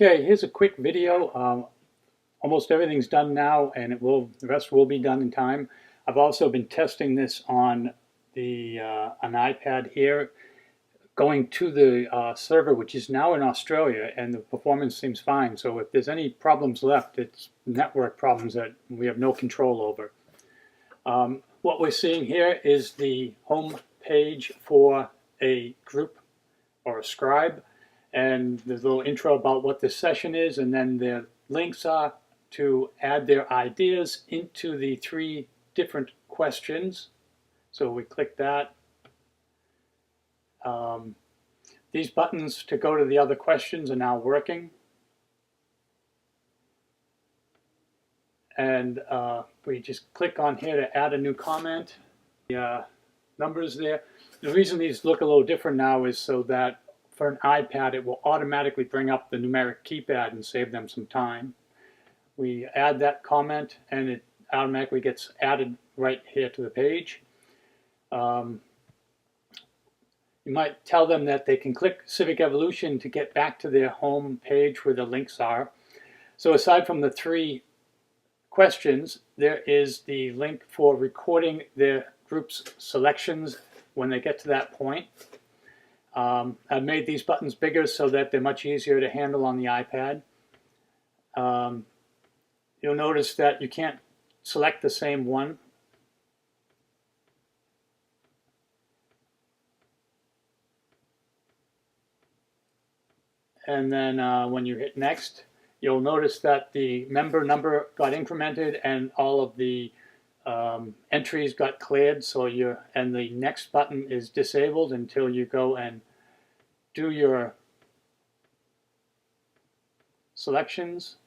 Okay, here's a quick video. Almost everything's done now, and the rest will be done in time. I've also been testing this on an iPad here, going to the server, which is now in Australia, and the performance seems fine. So if there's any problems left, it's network problems that we have no control over. What we're seeing here is the home page for a group or a scribe, and there's a little intro about what this session is, and then the links are to add their ideas into the 3 different questions. So we click that. These buttons to go to the other questions are now working. And we just click on here to add a new comment. The numbers there. The reason these look a little different now is so that for an iPad it will automatically bring up the numeric keypad and save them some time. We add that comment and it automatically gets added right here to the page. You might tell them that they can click CivicEvolution to get back to their home page where the links are. So aside from the 3 questions, there is the link for recording their group's selections when they get to that point. I've made these buttons bigger so that they're much easier to handle on the iPad. You'll notice that you can't select the same one. And then when you hit next, you'll notice that the member number got incremented and all of the entries got cleared. So and the next button is disabled until you go and do your selections.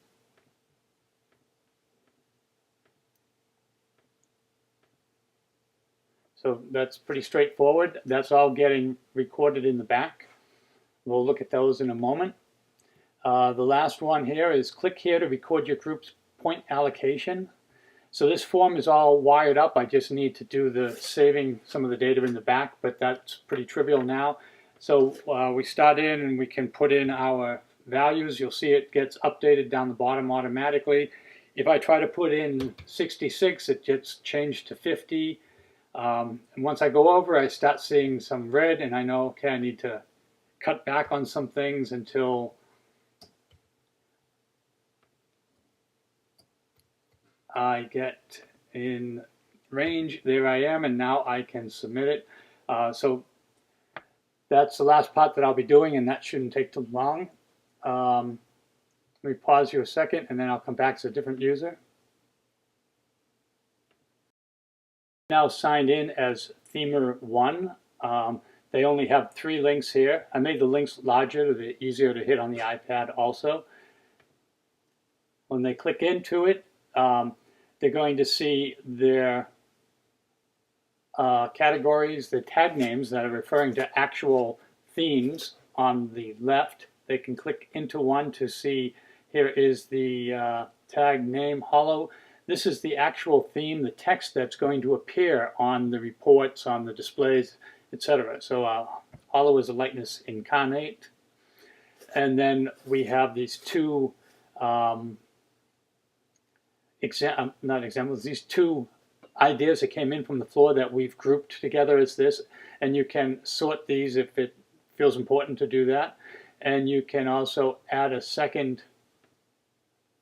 So that's pretty straightforward. That's all getting recorded in the back. We'll look at those in a moment. The last one here is click here to record your group's point allocation. So this form is all wired up. I just need to do the saving some of the data in the back, but that's pretty trivial now. So we start in and we can put in our values. You'll see it gets updated down the bottom automatically. If I try to put in 66, it gets changed to 50. And once I go over, I start seeing some red, and I know, okay, I need to cut back on some things until I get in range. There I am, and now I can submit it. So that's the last part that I'll be doing, and that shouldn't take too long. Let me pause here a second, and then I'll come back to a different user. Now signed in as Themer 1. They only have 3 links here. I made the links larger, they're easier to hit on the iPad also. When they click into it, they're going to see their categories, the tag names that are referring to actual themes on the left. They can click into one to see, here is the tag name Hollow. This is the actual theme, the text that's going to appear on the reports, on the displays, etc. So Hollow is a lightness incarnate. And then we have these 2 these 2 ideas that came in from the floor that we've grouped together as this, and you can sort these if it feels important to do that. And you can also add a second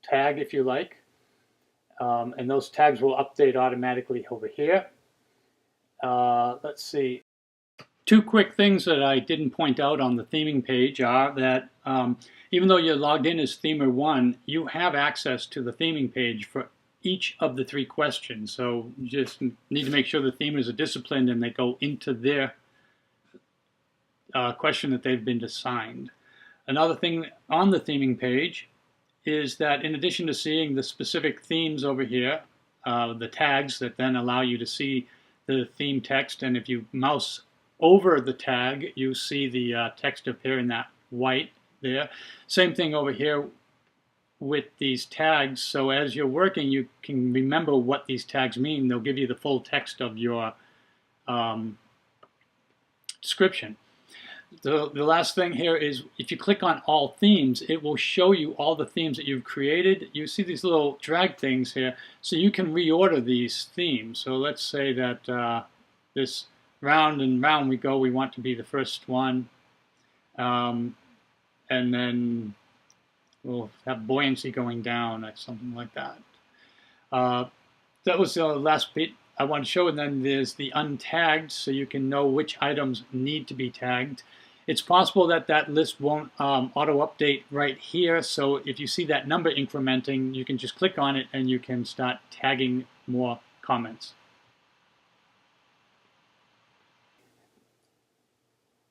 tag if you like. And those tags will update automatically over here. Let's see. 2 quick things that I didn't point out on the theming page are that even though you're logged in as Themer 1, you have access to the theming page for each of the 3 questions. So you just need to make sure the themers are disciplined and they go into their question that they've been assigned. Another thing on the theming page is that in addition to seeing the specific themes over here, the tags that then allow you to see the theme text, and if you mouse over the tag, you see the text appear in that white there. Same thing over here with these tags. So as you're working, you can remember what these tags mean. They'll give you the full text of your description. The last thing here is if you click on all themes, it will show you all the themes that you've created. You see these little drag things here, so you can reorder these themes. So let's say that this round and round we go, we want to be the first one. And then we'll have buoyancy going down or something like that. That was the last bit I want to show, and then there's the untagged, so you can know which items need to be tagged. It's possible that that list won't auto-update right here, so if you see that number incrementing, you can just click on it and you can start tagging more comments.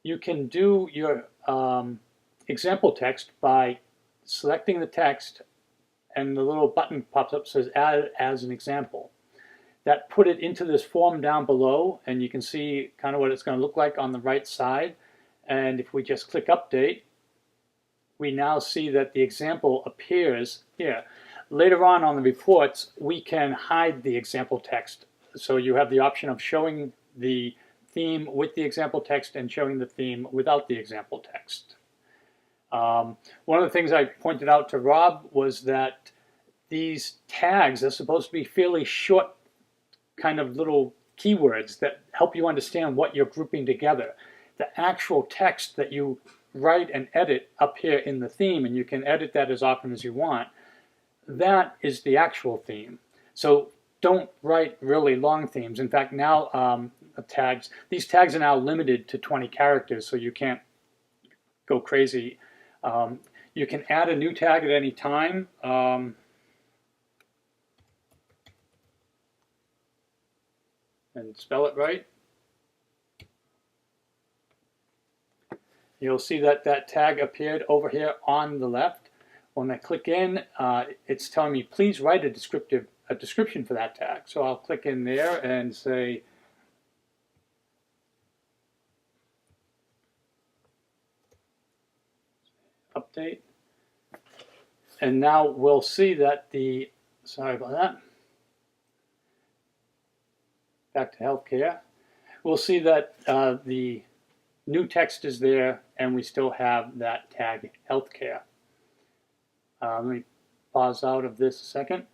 You can do your example text by selecting the text, and the little button pops up that says add as an example. That put it into this form down below, and you can see kind of what it's going to look like on the right side. And if we just click update, we now see that the example appears here. Later on the reports, we can hide the example text. So you have the option of showing the theme with the example text and showing the theme without the example text. One of the things I pointed out to Rob was that these tags are supposed to be fairly short kind of little keywords that help you understand what you're grouping together. The actual text that you write and edit up here in the theme, and you can edit that as often as you want, that is the actual theme. So don't write really long themes. In fact, now these tags are now limited to 20 characters, so you can't go crazy. You can add a new tag at any time. And spell it right. You'll see that that tag appeared over here on the left. When I click in, it's telling me please write a description for that tag. So I'll click in there and say update. And now we'll see that sorry about that. Back to healthcare. We'll see that the new text is there, and we still have that tag healthcare. Let me pause out of this a second.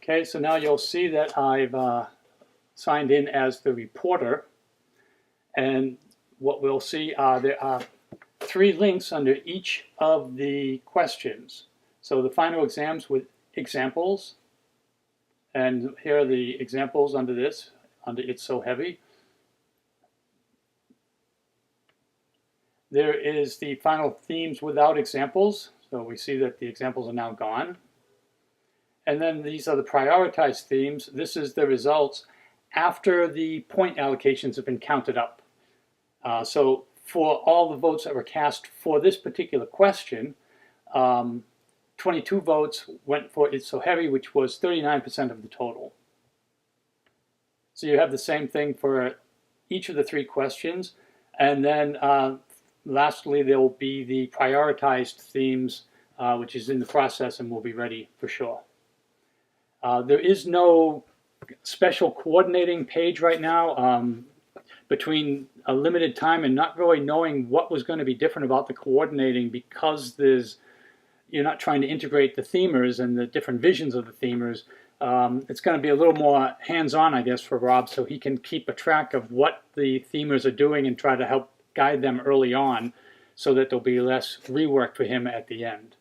Okay, so now you'll see that I've signed in as the reporter, and what we'll see there are 3 links under each of the questions. So the final exams with examples, and here are the examples under this, under It's So Heavy. There is the final themes without examples, so we see that the examples are now gone. And then these are the prioritized themes. This is the results after the point allocations have been counted up. So for all the votes that were cast for this particular question, 22 votes went for It's So Heavy, which was 39% of the total. So you have the same thing for each of the 3 questions. And then lastly, there will be the prioritized themes, which is in the process and will be ready for sure. There is no special coordinating page right now. Between a limited time and not really knowing what was going to be different about the coordinating, because you're not trying to integrate the themers and the different visions of the themers. It's going to be a little more hands-on, I guess, for Rob, so he can keep a track of what the themers are doing and try to help guide them early on so that there'll be less rework for him at the end.